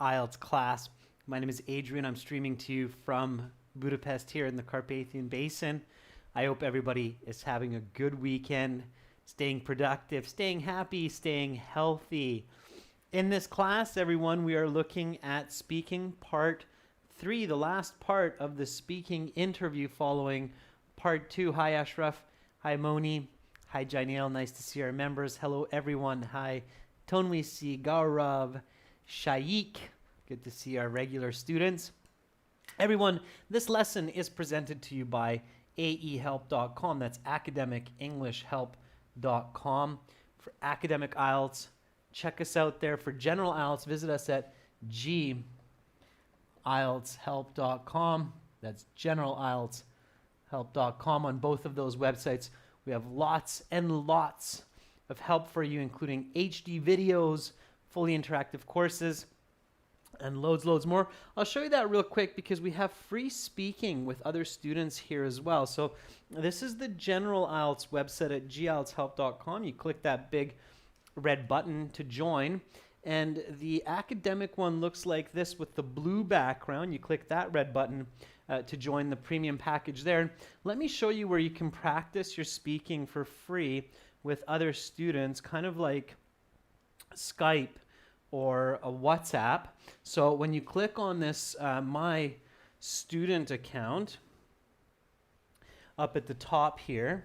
IELTS class. My name is Adrian. I'm streaming to you from Budapest here in the Carpathian Basin. I hope everybody is having a good weekend, staying productive, staying happy, staying healthy. In this class, everyone, we are looking at speaking part 3, the last part of the speaking interview following part 2. Hi, Ashraf. Hi, Moni. Hi, Jaineel. Nice to see our members. Hello, everyone. Hi, Tonwisi, Gaurav, Shaik. Good to see our regular students. Everyone, this lesson is presented to you by aehelp.com. That's academicenglishhelp.com. For academic IELTS, check us out there. For general IELTS, visit us at gieltshelp.com. That's generalieltshelp.com. On both of those websites, we have lots and lots of help for you, including HD videos, fully interactive courses, and loads more. I'll show you that real quick because we have free speaking with other students here as well. So this is the general IELTS website at gieltshelp.com. You click that big red button to join. And the academic one looks like this with the blue background. You click that red button to join the premium package there. Let me show you where you can practice your speaking for free with other students, kind of like Skype or a WhatsApp. So when you click on this My Student account up at the top here,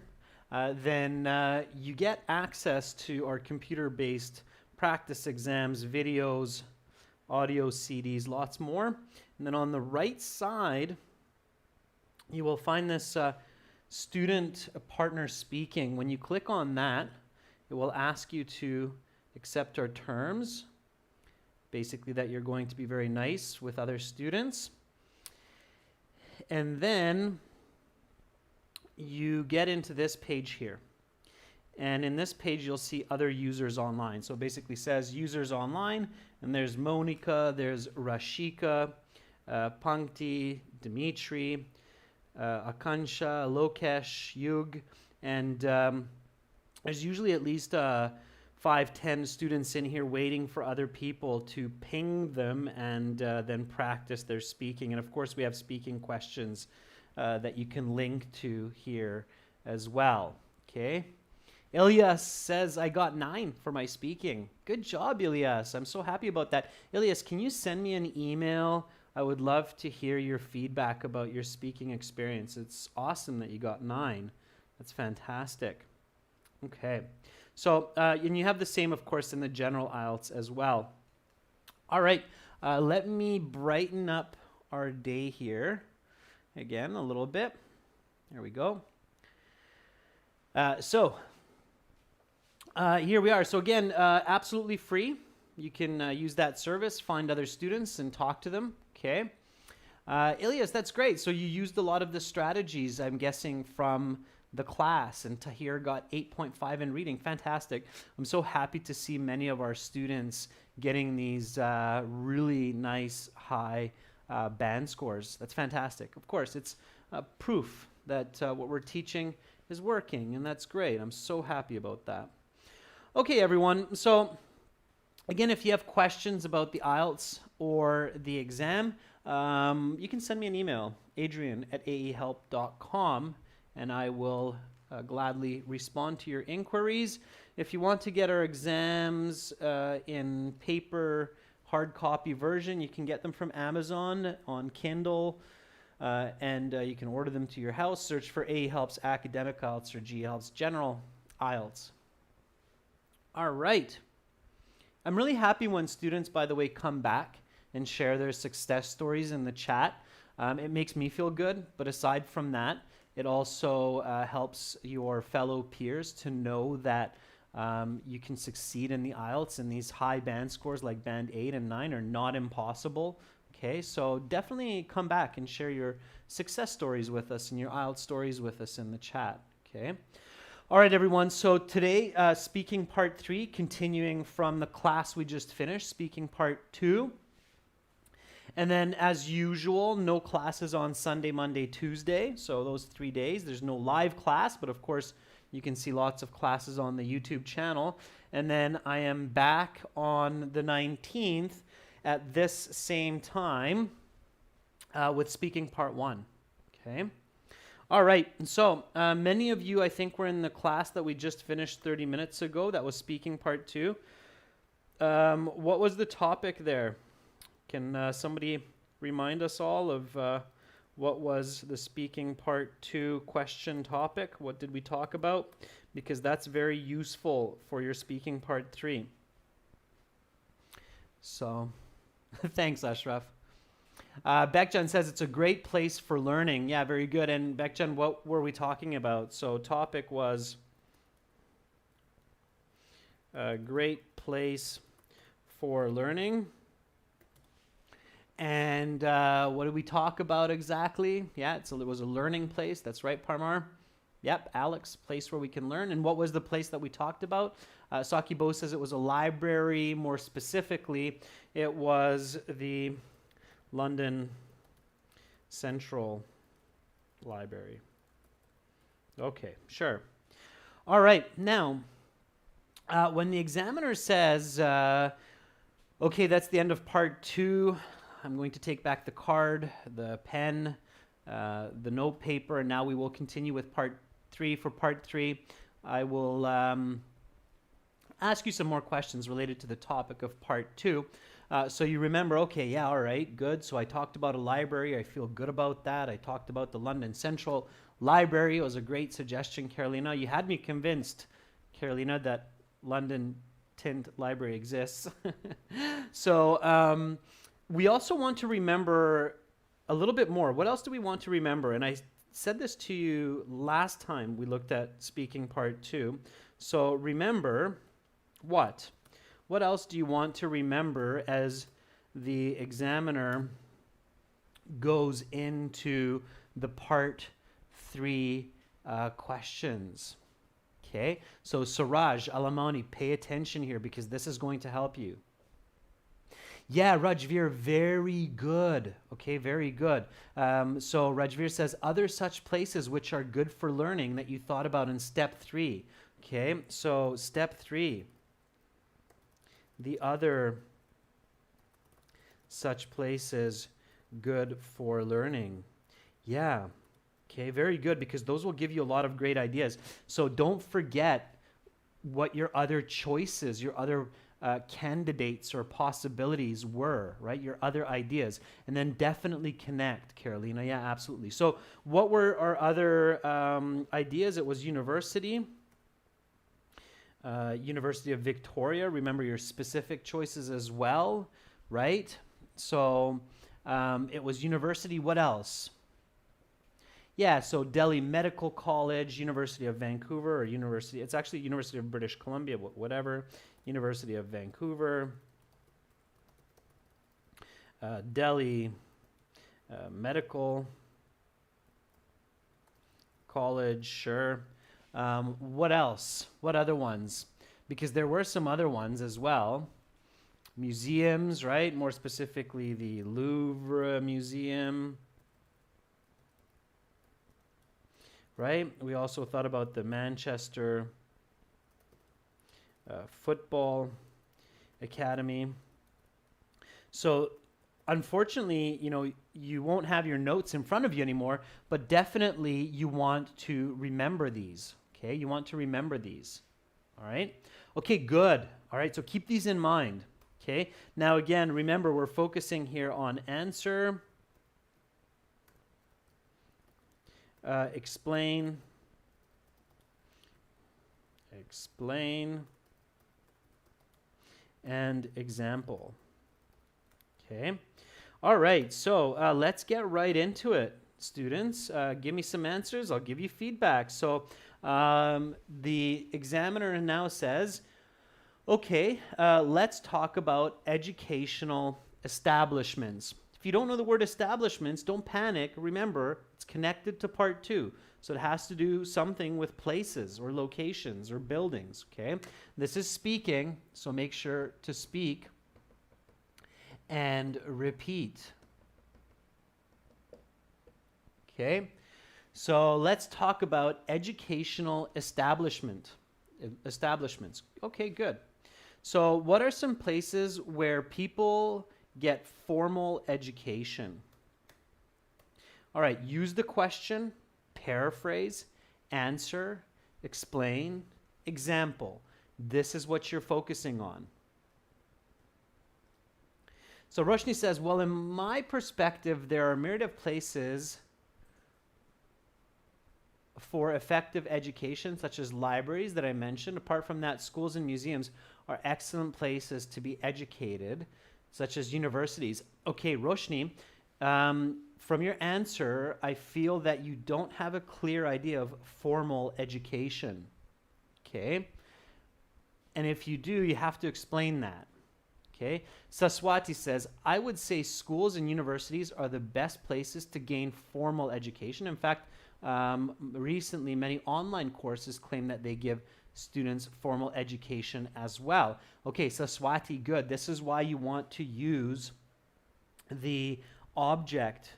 then you get access to our computer-based practice exams, videos, audio CDs, lots more. And then on the right side, you will find this student partner speaking. When you click on that, it will ask you to accept our terms. Basically that you're going to be very nice with other students. And then you get into this page here. And in this page, you'll see other users online. So it basically says users online, and there's Monica, there's Rashika, Pankti, Dimitri, Akansha, Lokesh, Yug, and there's usually at least 5-10 students in here waiting for other people to ping them and then practice their speaking. And of course, we have speaking questions that you can link to here as well. Okay. Ilyas says, I got 9 for my speaking. Good job, Ilyas. I'm so happy about that. Ilyas, can you send me an email? I would love to hear your feedback about your speaking experience. It's awesome that you got 9. That's fantastic. Okay. So, and you have the same, of course, in the general IELTS as well. All right. Let me brighten up our day here again a little bit. There we go. Here we are. So again, absolutely free. You can use that service, find other students and talk to them. Okay. Ilyas, that's great. So you used a lot of the strategies, I'm guessing, from the class, and Tahir got 8.5 in reading. Fantastic. I'm so happy to see many of our students getting these really nice high band scores. That's fantastic. Of course, it's proof that what we're teaching is working, and that's great. I'm so happy about that. Okay, everyone. So again, if you have questions about the IELTS or the exam, you can send me an email, adrian@aehelp.com, and I will gladly respond to your inquiries. If you want to get our exams in paper, hard copy version, you can get them from Amazon on Kindle, and you can order them to your house. Search for aehelp's Academic IELTS or GEL's General IELTS. All right. I'm really happy when students, by the way, come back and share their success stories in the chat. It makes me feel good, but aside from that, it also helps your fellow peers to know that you can succeed in the IELTS, and these high band scores like band 8 and 9 are not impossible. Okay, so definitely come back and share your success stories with us and your IELTS stories with us in the chat. Okay. All right, everyone. So today, speaking part 3, continuing from the class we just finished, speaking part 2. And then, as usual, no classes on Sunday, Monday, Tuesday. So those 3 days, there's no live class, but of course, you can see lots of classes on the YouTube channel. And then I am back on the 19th. at this same time with speaking part 1. Okay. All right. So many of you, I think, were in the class that we just finished 30 minutes ago. That was speaking part 2. What was the topic there? Can somebody remind us all of what was the speaking part 2 question topic? What did we talk about? Because that's very useful for your speaking part 3. So, thanks, Ashraf. Bekjan says it's a great place for learning. Yeah, very good. And Bekjan, what were we talking about? So, topic was a great place for learning. And what did we talk about exactly? Yeah, it was a learning place. That's right, Parmar. Yep, Alex, place where we can learn. And what was the place that we talked about? Sakibo says it was a library. More specifically, it was the London Central Library. Okay, sure. All right, now, when the examiner says, okay, that's the end of part 2, I'm going to take back the card, the pen, the note paper, and now we will continue with part 3. For part 3, I will ask you some more questions related to the topic of part 2. So you remember, okay, yeah, all right, good. So I talked about a library. I feel good about that. I talked about the London Central Library. It was a great suggestion, Carolina. You had me convinced, Carolina, that London Tint Library exists. So we also want to remember a little bit more. What else do we want to remember? And I said this to you last time we looked at speaking part 2. So remember what? What else do you want to remember as the examiner goes into the part 3 questions? Okay, so Suraj, Alamani, pay attention here because this is going to help you. Yeah, Rajveer, very good. Okay, very good. So Rajveer says, other such places which are good for learning that you thought about in step 3. Okay, so step 3. The other such places good for learning. Yeah. Okay, very good, because those will give you a lot of great ideas. So don't forget what your other choices, your other candidates or possibilities were, right? Your other ideas. And then definitely connect, Carolina. Yeah, absolutely. So what were our other ideas? It was university. University of Victoria. Remember your specific choices as well, right? So it was university. What else? Yeah, so Delhi Medical College, University of Vancouver, or University, it's actually University of British Columbia, whatever, University of Vancouver, Delhi Medical College, sure. What else? What other ones? Because there were some other ones as well. Museums, right? More specifically, the Louvre Museum. Right? We also thought about the Manchester Football Academy. So unfortunately, you won't have your notes in front of you anymore, but definitely you want to remember these. Okay, you want to remember these. All right. Okay, good. All right, so keep these in mind. Okay, now again, remember we're focusing here on answer, explain, and example. Okay. All right, so let's get right into it, students. Give me some answers. I'll give you feedback. So the examiner now says, okay, let's talk about educational establishments. If you don't know the word establishments, don't panic. Remember, it's connected to part 2. So it has to do something with places or locations or buildings, okay? This is speaking, so make sure to speak and repeat. Okay? So let's talk about educational establishments. Okay, good. So what are some places where people get formal education? All right, use the question, paraphrase, answer, explain, example. This is what you're focusing on. So Roshni says, well, in my perspective, there are a myriad of places for effective education, such as libraries that I mentioned. Apart from that, schools and museums are excellent places to be educated, such as universities. Okay, Roshni, from your answer, I feel that you don't have a clear idea of formal education. Okay? And if you do, you have to explain that. Okay? Saswati says, I would say schools and universities are the best places to gain formal education. In fact, recently, many online courses claim that they give students formal education as well. Okay, Saswati, good. This is why you want to use the object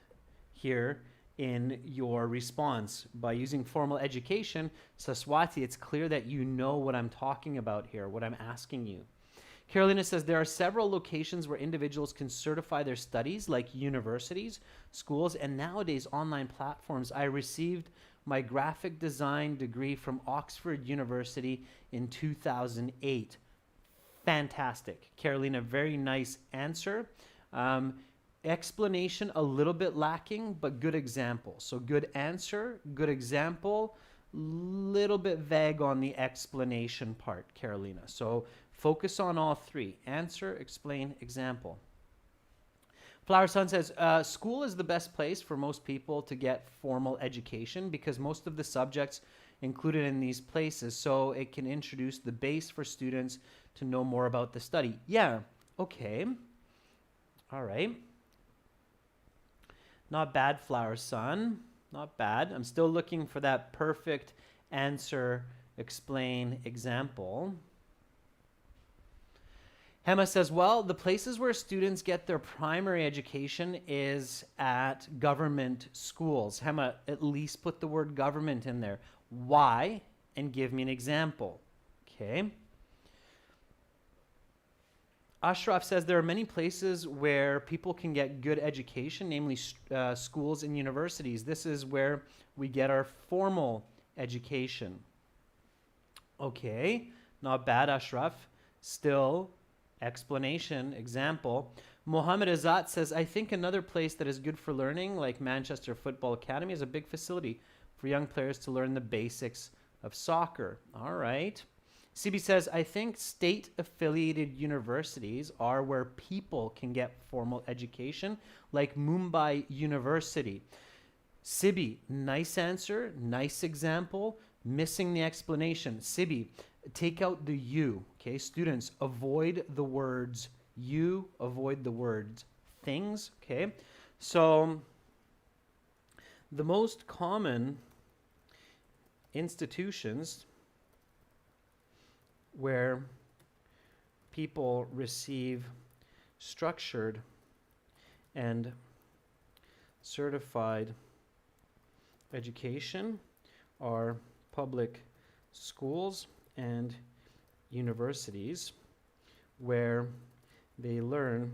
here in your response. By using formal education, Saswati, it's clear that you know what I'm talking about here, what I'm asking you. Carolina says there are several locations where individuals can certify their studies, like universities, schools, and nowadays online platforms. I received my graphic design degree from Oxford University in 2008. Fantastic. Carolina, very nice answer. Explanation a little bit lacking, but good example. So good answer, good example, little bit vague on the explanation part, Carolina. So focus on all three. Answer, explain, example. Flower Sun says, school is the best place for most people to get formal education because most of the subjects included in these places, so it can introduce the base for students to know more about the study. Yeah, okay. All right. Not bad, Flower Sun. Not bad. I'm still looking for that perfect answer, explain, example. Hema says, well, the places where students get their primary education is at government schools. Hema, at least put the word government in there. Why? And give me an example. Okay. Ashraf says there are many places where people can get good education, namely schools and universities. This is where we get our formal education. Okay, not bad, Ashraf. Still, explanation, example. Mohammed Azat says, I think another place that is good for learning, like Manchester Football Academy, is a big facility for young players to learn the basics of soccer. All right. CB says, I think state-affiliated universities are where people can get formal education, like Mumbai University. Sibi, nice answer, nice example, missing the explanation. Sibi, take out the you, okay? Students, avoid the words you, avoid the words things, okay? So the most common institutions where people receive structured and certified education are public schools and universities, where they learn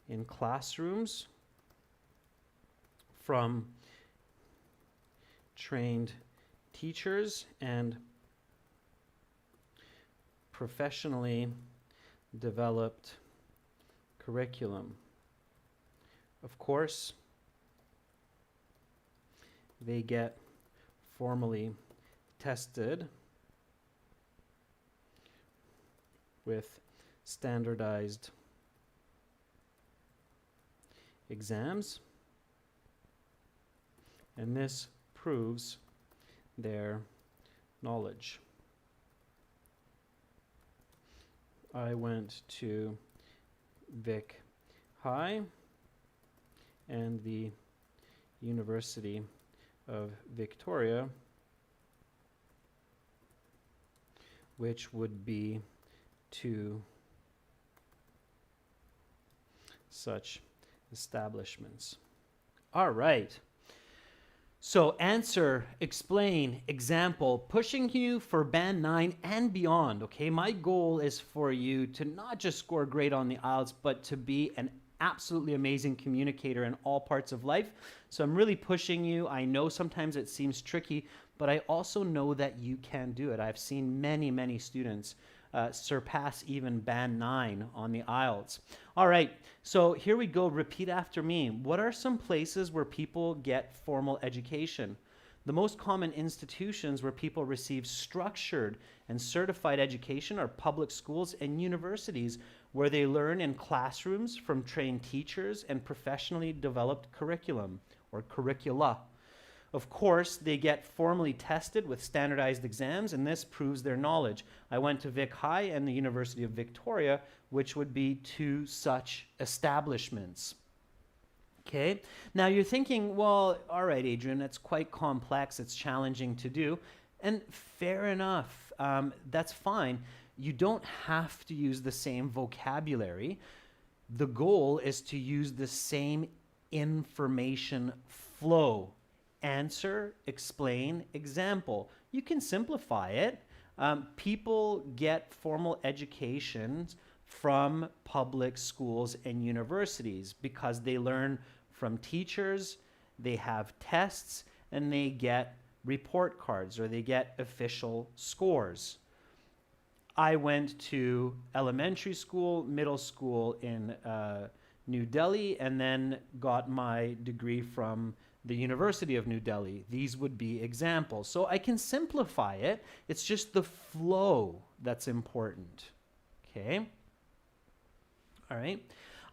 in classrooms from trained teachers and professionally developed curriculum. Of course, they get formally tested with standardized exams, and this proves their knowledge. I went to Vic High and the University of Victoria, which would be two such establishments. All right. So answer, explain, example, pushing you for band 9 and beyond, okay? My goal is for you to not just score great on the IELTS, but to be an absolutely amazing communicator in all parts of life. So I'm really pushing you. I know sometimes it seems tricky, but I also know that you can do it. I've seen many, many students surpass even band 9 on the IELTS. All right, so here we go. Repeat after me. What are some places where people get formal education? The most common institutions where people receive structured and certified education are public schools and universities, where they learn in classrooms from trained teachers and professionally developed curriculum or curricula. Of course, they get formally tested with standardized exams, and this proves their knowledge. I went to Vic High and the University of Victoria, which would be two such establishments. Okay, now you're thinking, well, all right, Adrian, that's quite complex, it's challenging to do, and fair enough, that's fine. You don't have to use the same vocabulary. The goal is to use the same information flow. Answer, explain, example. You can simplify it. People get formal educations from public schools and universities because they learn from teachers, they have tests, and they get report cards or they get official scores. I went to elementary school, middle school in New Delhi, and then got my degree from the University of New Delhi. These would be examples. So I can simplify it. It's just the flow that's important. Okay? All right.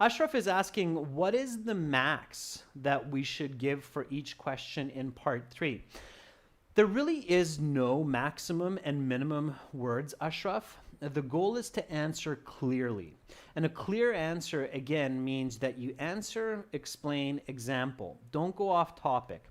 Ashraf is asking, what is the max that we should give for each question in part 3? There really is no maximum and minimum words, Ashraf. The goal is to answer clearly. And a clear answer, again, means that you answer, explain, example. Don't go off topic.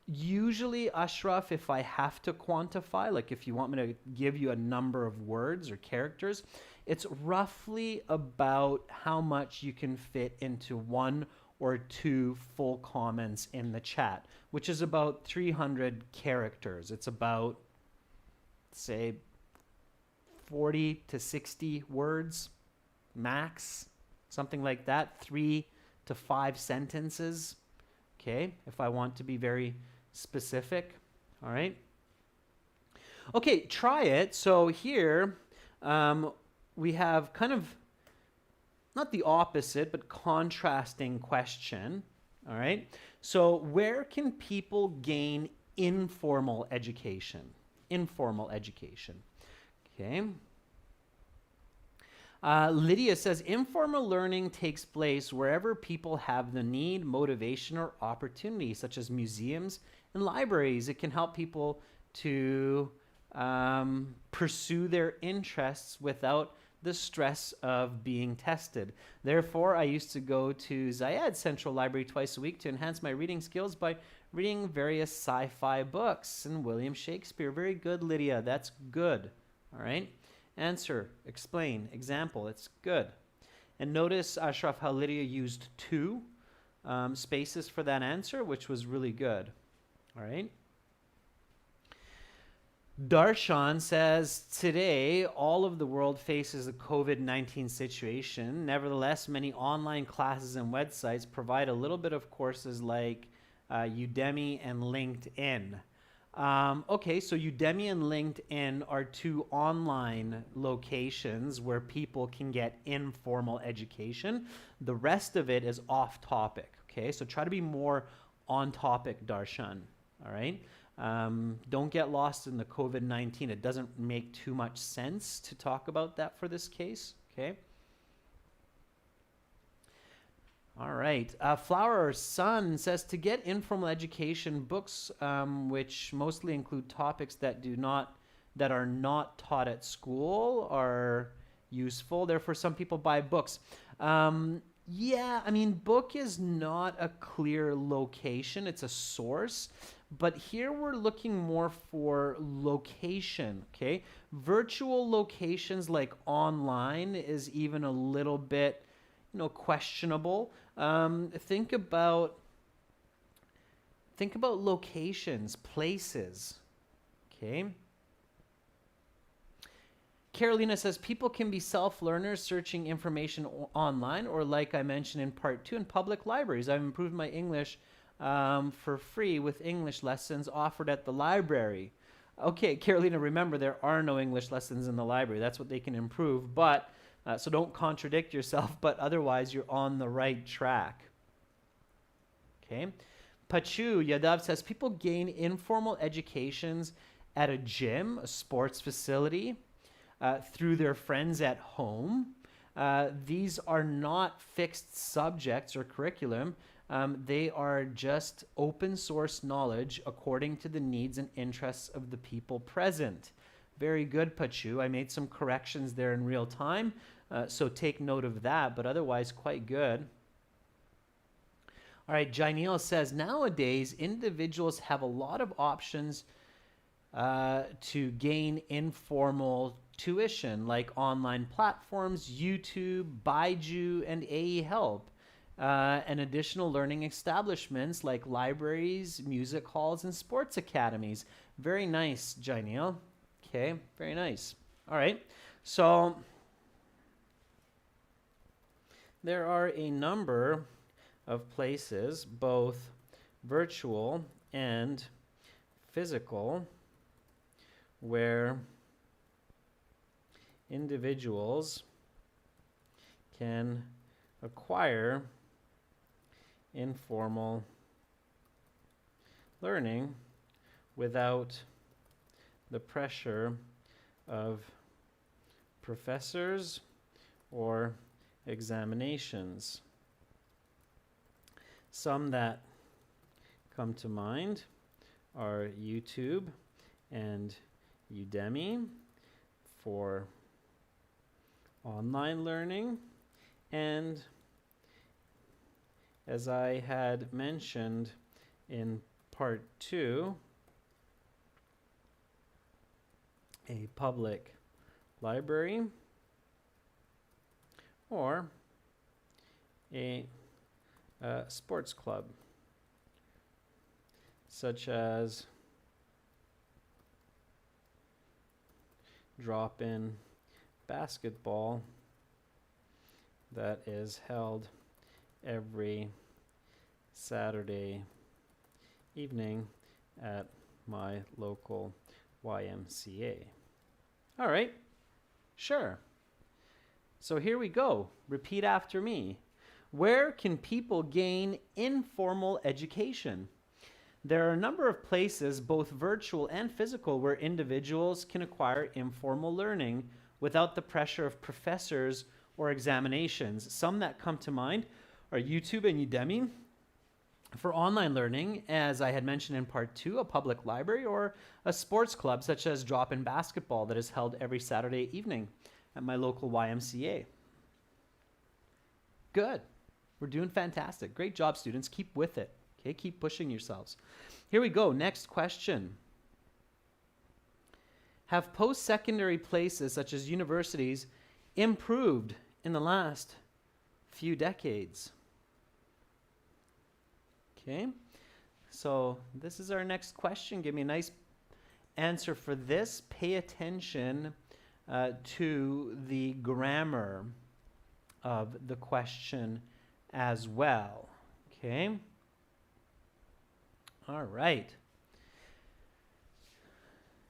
Usually, Ashraf, if I have to quantify, like if you want me to give you a number of words or characters, it's roughly about how much you can fit into 1 or 2 full comments in the chat, which is about 300 characters. It's about, say, 40 to 60 words max, something like that, 3 to 5 sentences, okay, if I want to be very specific. All right. Okay, try it. So here we have kind of not the opposite, but contrasting question. All right. So where can people gain informal education? Informal education. Okay. Lydia says, informal learning takes place wherever people have the need, motivation, or opportunity, such as museums and libraries. It can help people to pursue their interests without the stress of being tested. Therefore, I used to go to Zayed Central Library twice a week to enhance my reading skills by reading various sci-fi books and William Shakespeare. Very good, Lydia. That's good. All right. Answer, explain, example. It's good. And notice, Ashraf, how Lydia used 2 spaces for that answer, which was really good. All right. Darshan says, today, all of the world faces the COVID-19 situation. Nevertheless, many online classes and websites provide a little bit of courses like Udemy and LinkedIn. Okay, so Udemy and LinkedIn are 2 online locations where people can get informal education. The rest of it is off topic, okay? So try to be more on topic, Darshan, all right? Don't get lost in the COVID-19. It doesn't make too much sense to talk about that for this case, okay? All right. Flower Sun says, to get informal education, books which mostly include topics that are not taught at school are useful. Therefore, some people buy books. Yeah, I mean, book is not a clear location. It's a source. But here we're looking more for location, okay? Virtual locations like online is even a little bit, questionable. Think about locations, places, okay? Carolina says people can be self-learners searching information online, or like I mentioned in part 2, in public libraries. I've improved my English for free with English lessons offered at the library. Okay, Carolina, remember there are no English lessons in the library. That's what they can improve. But so don't contradict yourself, but otherwise you're on the right track. Okay. Pachu Yadav says people gain informal educations at a gym, a sports facility, through their friends at home. These are not fixed subjects or curriculum. They are just open source knowledge according to the needs and interests of the people present. Very good, Pachu. I made some corrections there in real time, so take note of that, but otherwise quite good. All right, Jainil says, nowadays, individuals have a lot of options to gain informal tuition, like online platforms, YouTube, Baiju, and AE Help, and additional learning establishments like libraries, music halls, and sports academies. Very nice, Jainil. Okay, very nice. All right, so there are a number of places, both virtual and physical, where individuals can acquire informal learning without the pressure of professors or examinations. Some that come to mind are YouTube and Udemy for online learning, and as I had mentioned in part 2, a public library or a sports club, such as drop-in basketball that is held every Saturday evening at my local YMCA. All right, sure. So here we go. Repeat after me. Where can people gain informal education? There are a number of places, both virtual and physical, where individuals can acquire informal learning without the pressure of professors or examinations. Some that come to mind are YouTube and Udemy. For online learning, as I had mentioned in part 2, a public library or a sports club such as drop-in basketball that is held every Saturday evening at my local YMCA. Good. We're doing fantastic. Great job, students. Keep with it. Okay, keep pushing yourselves. Here we go. Next question. Have post-secondary places such as universities improved in the last few decades? Okay, so this is our next question. Give me a nice answer for this. Pay attention to the grammar of the question as well. Okay. All right.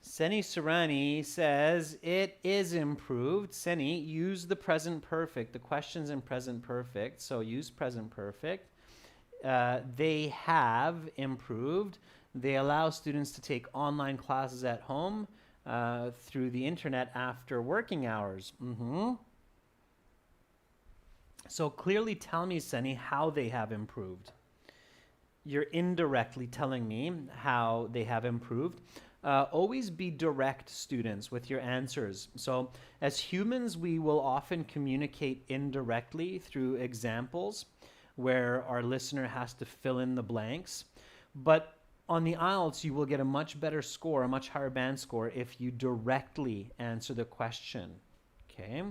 Seni Surani says it is improved. Seni, use the present perfect. The question's in present perfect, so use present perfect. They have improved. They allow students to take online classes at home through the internet after working hours. So clearly tell me, Seni, how they have improved. You're indirectly telling me how they have improved. Always be direct, students, with your answers. So as humans, we will often communicate indirectly through examples where our listener has to fill in the blanks. But on the IELTS, you will get a much better score, a much higher band score, if you directly answer the question. Okay?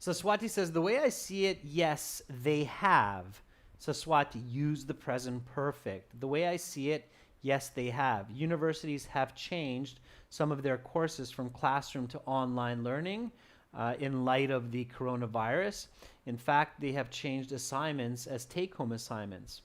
So Swati says, the way I see it, yes, they have. So Swati, use the present perfect. The way I see it, Yes, they have. Universities have changed some of their courses from classroom to online learning in light of the coronavirus. In fact, they have changed assignments as take-home assignments.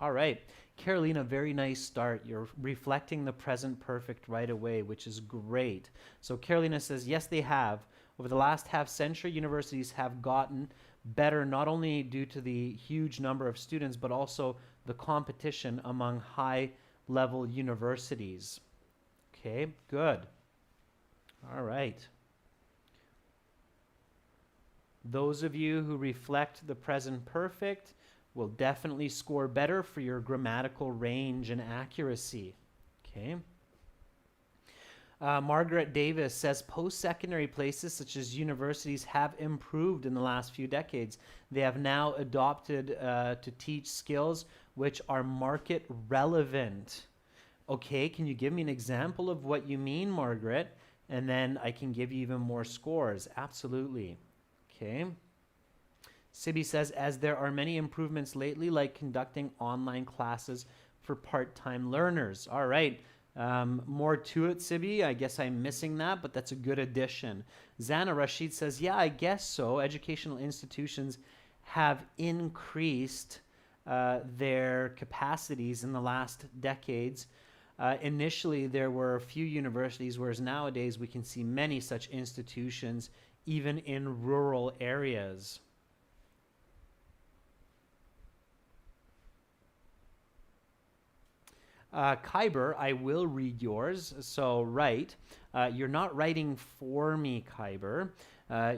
All right. Carolina, very nice start. You're reflecting the present perfect right away, which is great. So Carolina says, yes, they have. Over the last half century, universities have gotten better, not only due to the huge number of students, but also the competition among high-level universities. Okay, good. All right. Those of you who reflect the present perfect will definitely score better for your grammatical range and accuracy. Okay. Margaret Davis says post-secondary places such as universities have improved in the last few decades. They have now adopted to teach skills which are market relevant. Okay, can you give me an example of what you mean, Margaret? And then I can give you even more scores. Absolutely. Okay. Sibby says, as there are many improvements lately, like conducting online classes for part-time learners. All right. More to it, Sibby. I guess I'm missing that, but that's a good addition. Zana Rashid says, yeah, I guess so. Educational institutions have increased their capacities in the last decades. Initially, there were a few universities, whereas nowadays we can see many such institutions, even in rural areas. Kyber, I will read yours. So, right. You're not writing for me, Kyber.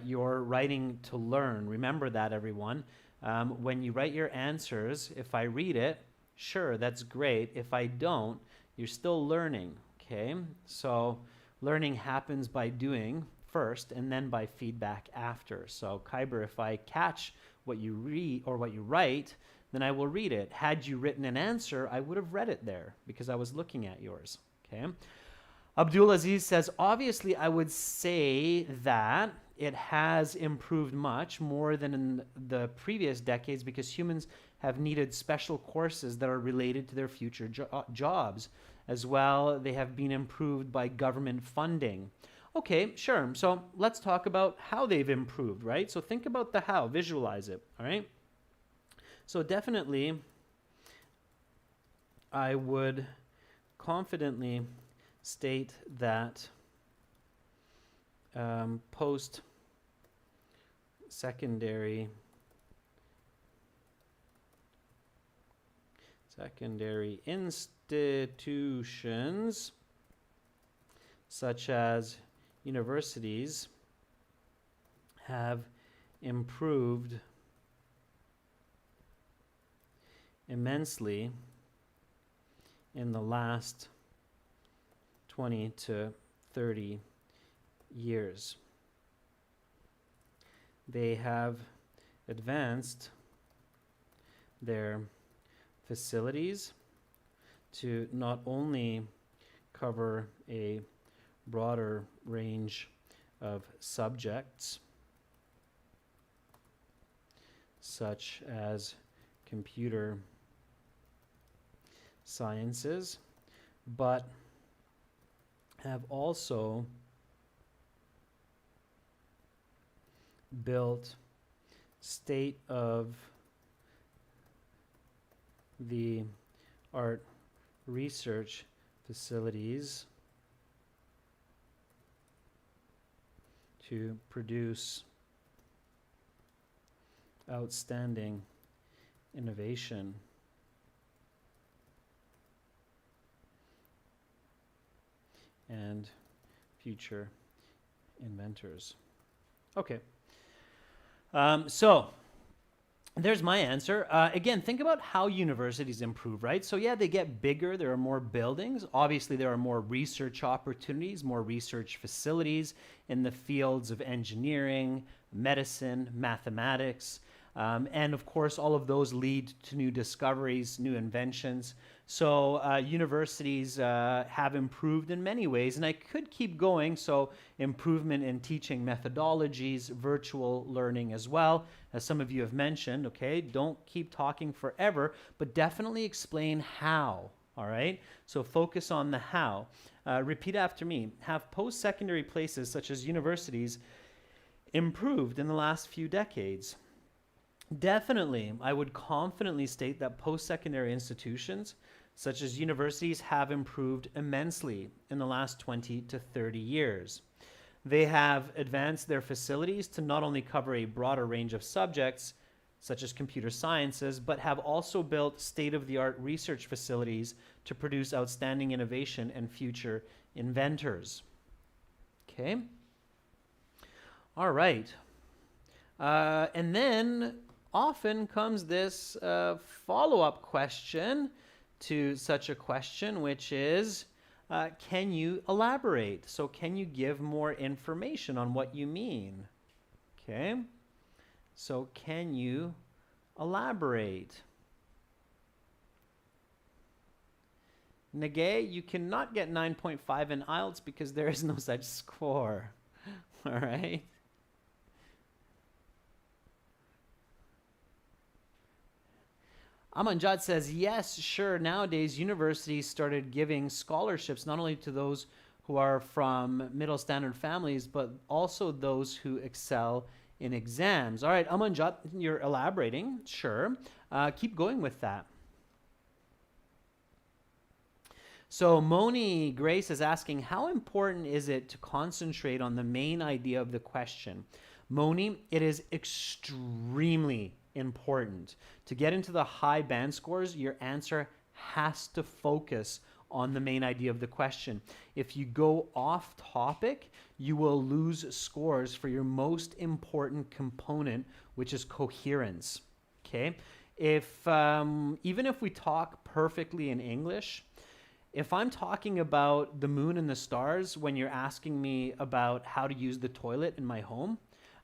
You're writing to learn. Remember that, everyone. When you write your answers, if I read it, sure, that's great. If I don't, you're still learning, okay? So learning happens by doing first and then by feedback after. So Kyber, if I catch what you read or what you write, then I will read it. Had you written an answer, I would have read it there because I was looking at yours, okay? Abdul Aziz says, obviously I would say that it has improved much more than in the previous decades because humans have needed special courses that are related to their future jobs. As well, they have been improved by government funding. Okay, sure. So let's talk about how they've improved, right? So think about the how, visualize it, all right? So definitely, I would confidently state that post-secondary institutions such as universities have improved immensely in the last 20 to 30 years. They have advanced their facilities to not only cover a broader range of subjects such as computer sciences, but have also built state-of-the-art research facilities to produce outstanding innovation and future inventors. Okay. So there's my answer. Again, think about how universities improve, right? So yeah, they get bigger. There are more buildings. Obviously, there are more research opportunities, more research facilities in the fields of engineering, medicine, mathematics. And of course, all of those lead to new discoveries, new inventions. So universities have improved in many ways, and I could keep going. So improvement in teaching methodologies, virtual learning as well, as some of you have mentioned, okay? Don't keep talking forever, but definitely explain how, All right, so focus on the how. Repeat after me. Have post-secondary places such as universities improved in the last few decades? Definitely, I would confidently state that post-secondary institutions such as universities have improved immensely in the last 20 to 30 years. They have advanced their facilities to not only cover a broader range of subjects, such as computer sciences, but have also built state-of-the-art research facilities to produce outstanding innovation and future inventors. Okay. All right. And then often comes this follow-up question to such a question, which is, can you elaborate? So can you give more information on what you mean? Okay. So can you elaborate? Nagay, you cannot get 9.5 in IELTS because there is no such score. All right. Amanjad says, yes, sure. Nowadays, universities started giving scholarships not only to those who are from middle standard families, but also those who excel in exams. All right, Amanjad, you're elaborating. Sure. Keep going with that. So Moni Grace is asking, how important is it to concentrate on the main idea of the question? Moni, it is extremely important. To get into the high band scores, your answer has to focus on the main idea of the question. If you go off topic, you will lose scores for your most important component, which is coherence. Okay? Even if we talk perfectly in English, if I'm talking about the moon and the stars when you're asking me about how to use the toilet in my home,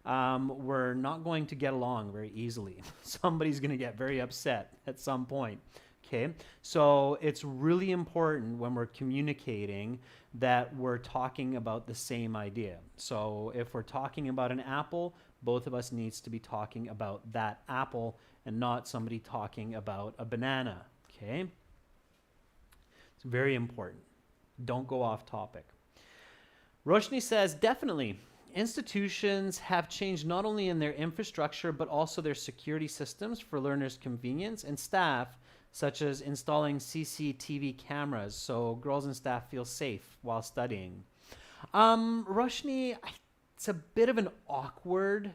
we're not going to get along very easily. Somebody's going to get very upset at some point. Okay, so it's really important when we're communicating that we're talking about the same idea. So if we're talking about an apple, both of us needs to be talking about that apple and not somebody talking about a banana. Okay, it's very important. Don't go off topic. Roshni says, definitely. Institutions have changed not only in their infrastructure, but also their security systems for learners' convenience, and staff, such as installing CCTV cameras so girls and staff feel safe while studying. Roshni, it's a bit of an awkward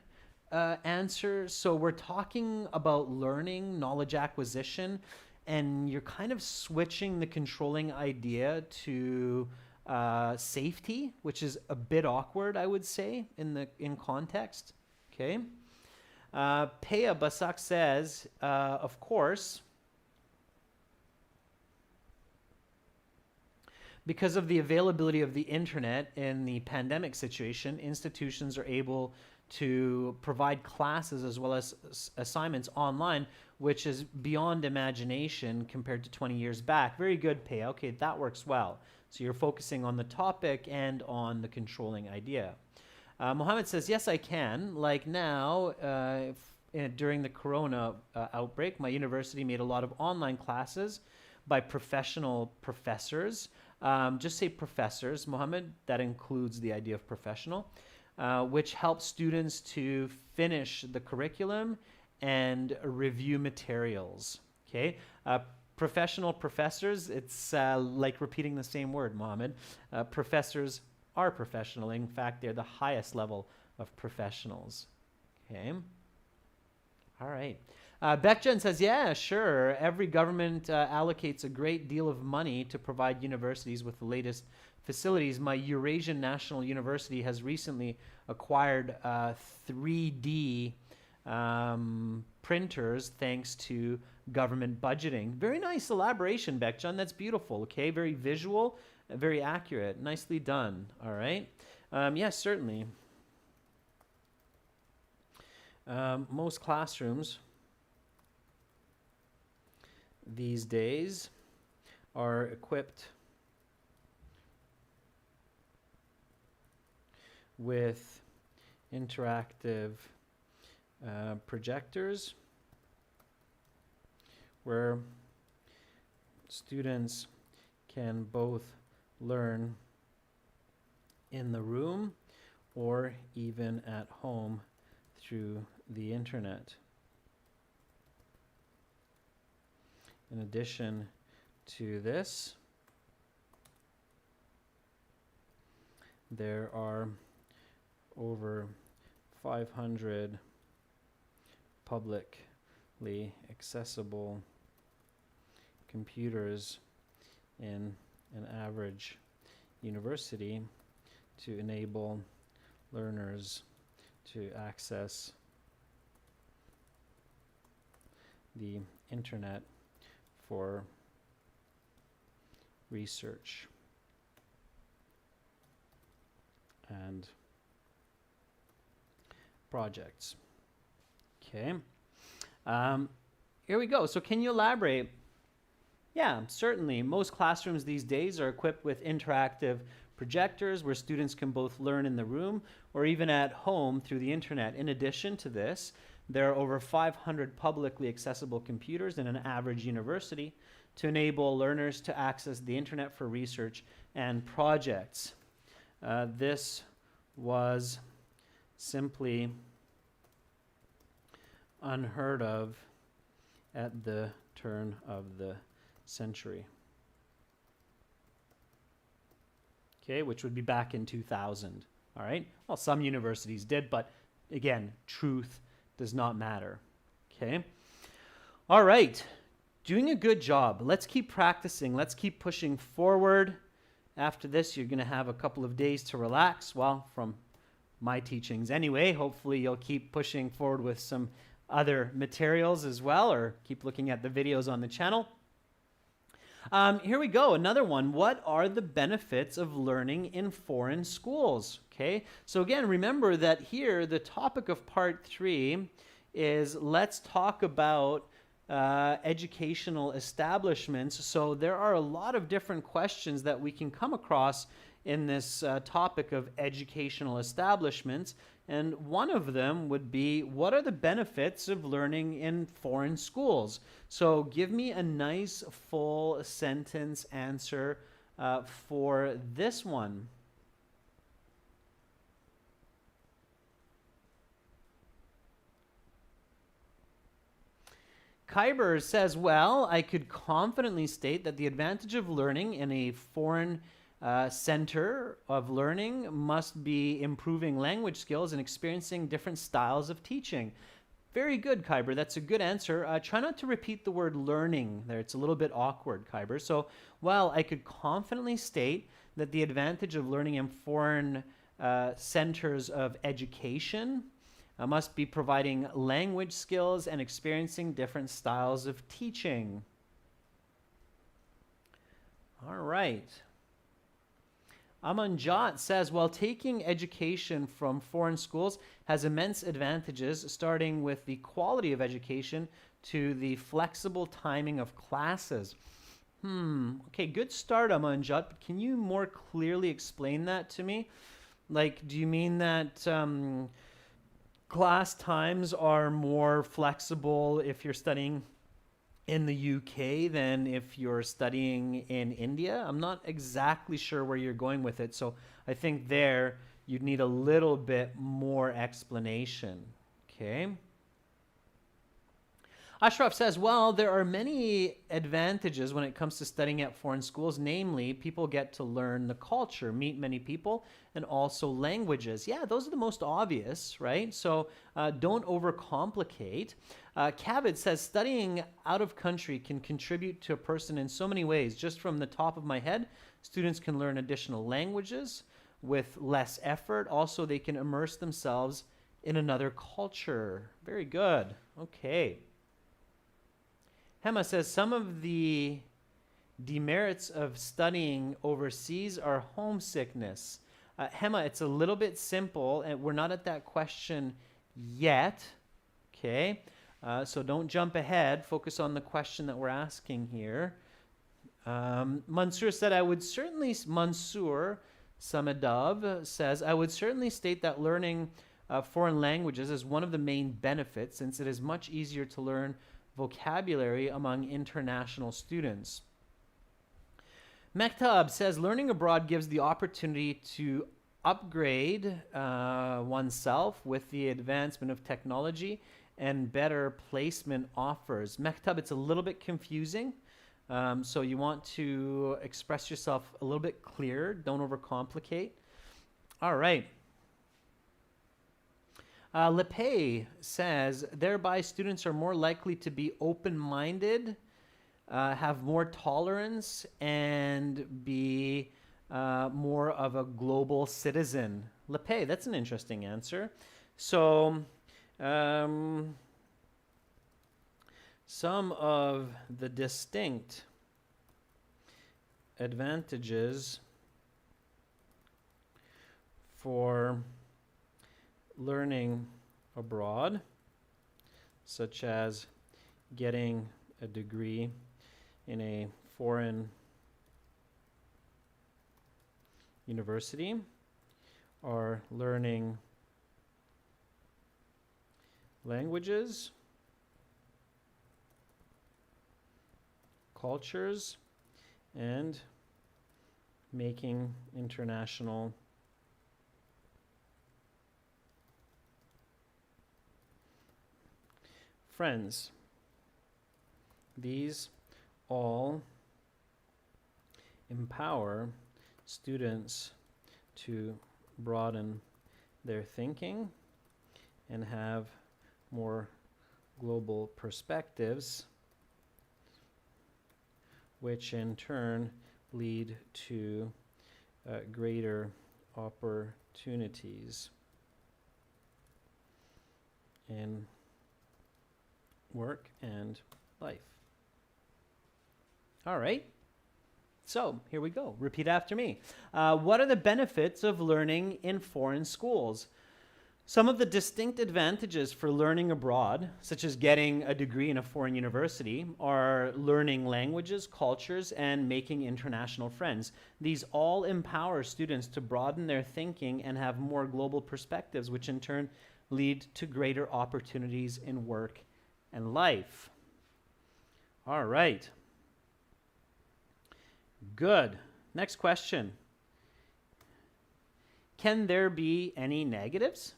answer. So we're talking about learning, knowledge acquisition, and you're kind of switching the controlling idea to safety, which is a bit awkward, I would say, in context. Okay. Peya Basak says, of course, because of the availability of the internet in the pandemic situation, institutions are able to provide classes as well as assignments online, which is beyond imagination compared to 20 years back. Very good, Peya. Okay, that works well. So you're focusing on the topic and on the controlling idea. Mohammed says, yes, I can. Like now, during the corona outbreak, my university made a lot of online classes by professional professors. Just say professors, Mohammed. That includes the idea of professional, which helps students to finish the curriculum and review materials. Okay. Professional professors, it's like repeating the same word, Mohammed. Professors are professional. In fact, they're the highest level of professionals. Okay. All right. Beckjen says, yeah, sure. Every government allocates a great deal of money to provide universities with the latest facilities. My Eurasian National University has recently acquired 3D printers thanks to government budgeting. Very nice elaboration, Beckjan. That's beautiful. Okay, very visual, very accurate. Nicely done. All right. Yes, certainly. Most classrooms these days are equipped with interactive projectors where students can both learn in the room or even at home through the internet. In addition to this, there are over 500 publicly accessible computers in an average university to enable learners to access the internet for research and projects. Okay. Here we go. So can you elaborate? Yeah, certainly. Most classrooms these days are equipped with interactive projectors where students can both learn in the room or even at home through the internet. In addition to this, there are over 500 publicly accessible computers in an average university to enable learners to access the internet for research and projects. This was simply unheard of at the turn of the century. Okay, which would be back in 2000. All right. Well, some universities did, but again, truth does not matter. Okay. All right. Doing a good job. Let's keep practicing. Let's keep pushing forward. After this, you're going to have a couple of days to relax. Well, from my teachings anyway, hopefully you'll keep pushing forward with some other materials as well, or keep looking at the videos on the channel. Here we go, another one. What are the benefits of learning in foreign schools? Okay, so again, remember that here the topic of part 3 is let's talk about educational establishments. So there are a lot of different questions that we can come across in this topic of educational establishments. And one of them would be, what are the benefits of learning in foreign schools? So give me a nice full sentence answer for this one. Kyber says, well, I could confidently state that the advantage of learning in a foreign center of learning must be improving language skills and experiencing different styles of teaching. Very good, Kyber. That's a good answer. Try not to repeat the word learning there. It's a little bit awkward, Kyber. So, well, I could confidently state that the advantage of learning in foreign centers of education must be providing language skills and experiencing different styles of teaching. All right. Amanjot says, while taking education from foreign schools has immense advantages, starting with the quality of education to the flexible timing of classes. Okay, good start, Amanjot, but can you more clearly explain that to me? Like, do you mean that class times are more flexible if you're studying in the UK than if you're studying in India? I'm not exactly sure where you're going with it, so I think there you'd need a little bit more explanation. Okay. Ashraf says, well, there are many advantages when it comes to studying at foreign schools. Namely, people get to learn the culture, meet many people, and also languages. Yeah, those are the most obvious, right? So don't overcomplicate. Kavit says, studying out of country can contribute to a person in so many ways. Just from the top of my head, students can learn additional languages with less effort. Also, they can immerse themselves in another culture. Very good. Okay. Hema says, some of the demerits of studying overseas are homesickness. Hema, it's a little bit simple, and we're not at that question yet. Okay, so don't jump ahead. Focus on the question that we're asking here. Mansoor said, Mansoor Samadov says, I would certainly state that learning foreign languages is one of the main benefits, since it is much easier to learn vocabulary among international students. Mektab says learning abroad gives the opportunity to upgrade oneself with the advancement of technology and better placement offers. Mektab, it's a little bit confusing. So you want to express yourself a little bit clearer. Don't overcomplicate. All right. Lepay says, thereby students are more likely to be open-minded, have more tolerance, and be more of a global citizen. Lepay, that's an interesting answer. So some of the distinct advantages for learning abroad, such as getting a degree in a foreign university, or learning languages, cultures, and making international friends. These all empower students to broaden their thinking and have more global perspectives, which in turn lead to greater opportunities in work and life. All right. So here we go. Repeat after me. What are the benefits of learning in foreign schools? Some of the distinct advantages for learning abroad, such as getting a degree in a foreign university, are learning languages, cultures, and making international friends. These all empower students to broaden their thinking and have more global perspectives, which in turn lead to greater opportunities in work and life. All right. Good. Next question. Can there be any negatives?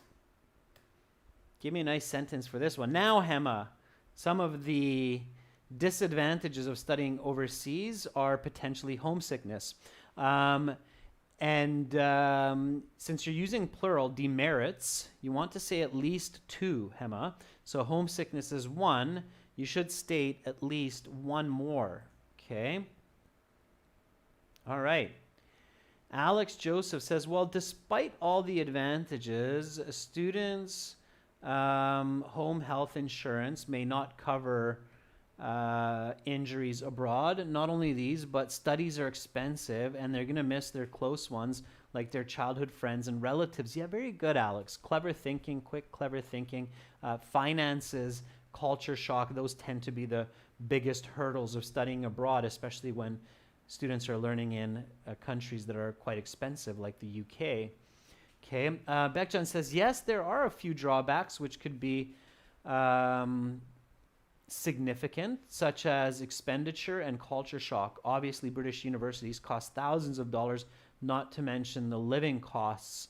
Give me a nice sentence for this one. Now, Hema, some of the disadvantages of studying overseas are potentially homesickness. Since you're using plural, demerits, you want to say at least two, Hema. So homesickness is one. You should state at least one more. Okay? All right. Alex Joseph says, well, despite all the advantages, students' home health insurance may not cover injuries abroad. Not only these, but studies are expensive and they're going to miss their close ones, like their childhood friends and relatives. Yeah, very good, Alex. Clever thinking, quick, clever thinking. Finances, culture shock, those tend to be the biggest hurdles of studying abroad, especially when students are learning in countries that are quite expensive, like the UK. Okay, Beckjohn says, yes, there are a few drawbacks which could be significant, such as expenditure and culture shock. Obviously, British universities cost thousands of dollars, not to mention the living costs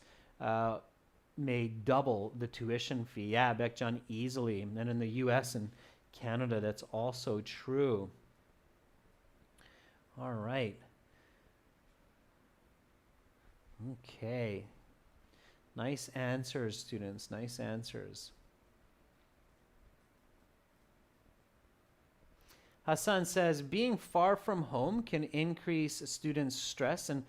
may double the tuition fee. Yeah, Beckjohn, easily. And in the US and Canada, that's also true. All right. Okay. Nice answers, students. Nice answers. Hassan says, being far from home can increase students' stress and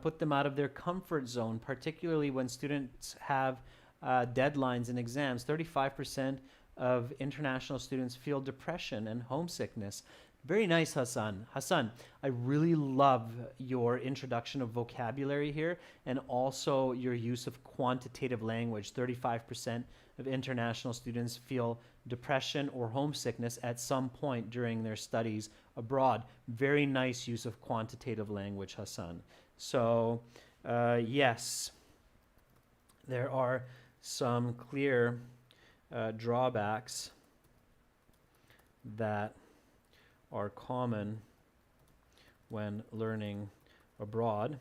put them out of their comfort zone, particularly when students have deadlines and exams. 35% of international students feel depression and homesickness. Very nice, Hassan. Hassan, I really love your introduction of vocabulary here and also your use of quantitative language. 35% of international students feel depression or homesickness at some point during their studies abroad. Very nice use of quantitative language, Hassan. So, yes, there are some clear drawbacks that are common when learning abroad,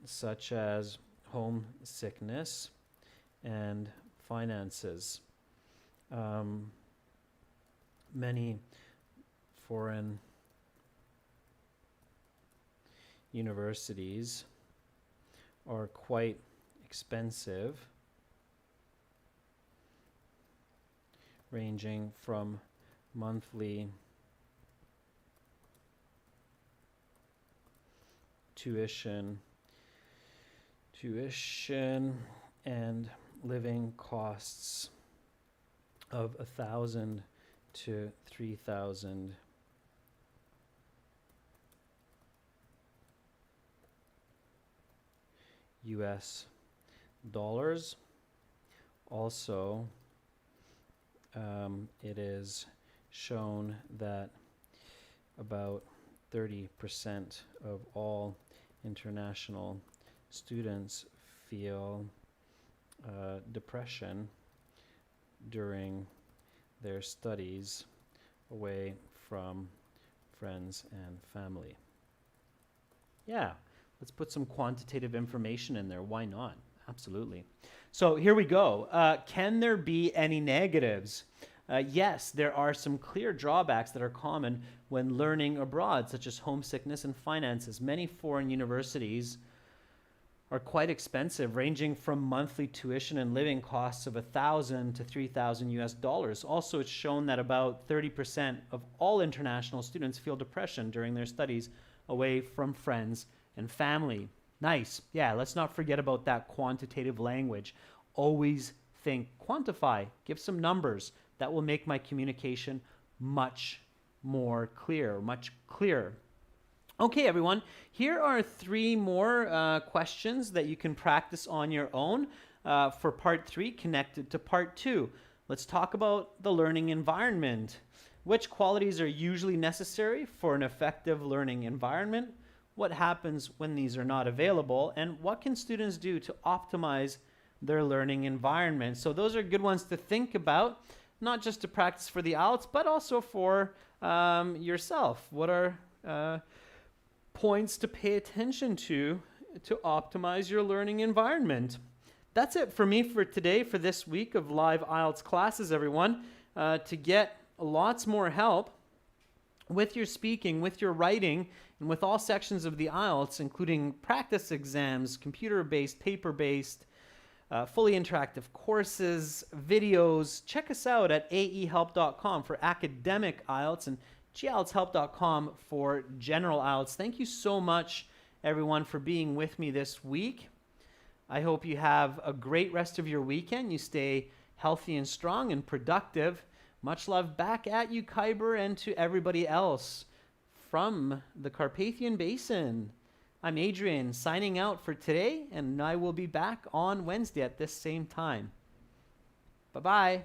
such as homesickness and finances. Many foreign universities are quite expensive, ranging from monthly tuition and living costs of $1,000 to $3,000 US dollars. Also, it is shown that about 30% of all international students feel depression during their studies away from friends and family. Yeah, let's put some quantitative information in there. Why not? Absolutely. So here we go. Can there be any negatives? Yes, there are some clear drawbacks that are common when learning abroad, such as homesickness and finances. Many foreign universities are quite expensive, ranging from monthly tuition and living costs of $1,000 to $3,000 US dollars. Also, it's shown that about 30% of all international students feel depression during their studies away from friends and family. Nice. Yeah, let's not forget about that quantitative language. Always think, quantify, give some numbers. That will make my communication much more clear, much clearer. Okay, everyone, here are 3 more questions that you can practice on your own for part 3 connected to part 2. Let's talk about the learning environment. Which qualities are usually necessary for an effective learning environment? What happens when these are not available? And what can students do to optimize their learning environment? So those are good ones to think about, not just to practice for the IELTS, but also for yourself. What are points to pay attention to optimize your learning environment? That's it for me for today, for this week of live IELTS classes, everyone. To get lots more help with your speaking, with your writing, and with all sections of the IELTS, including practice exams, computer-based, paper-based, fully interactive courses, videos. Check us out at aehelp.com for academic IELTS and gieltshelp.com for general IELTS. Thank you so much, everyone, for being with me this week. I hope you have a great rest of your weekend. You stay healthy and strong and productive. Much love back at you, Khyber, and to everybody else from the Carpathian Basin. I'm Adrian, signing out for today, and I will be back on Wednesday at this same time. Bye-bye.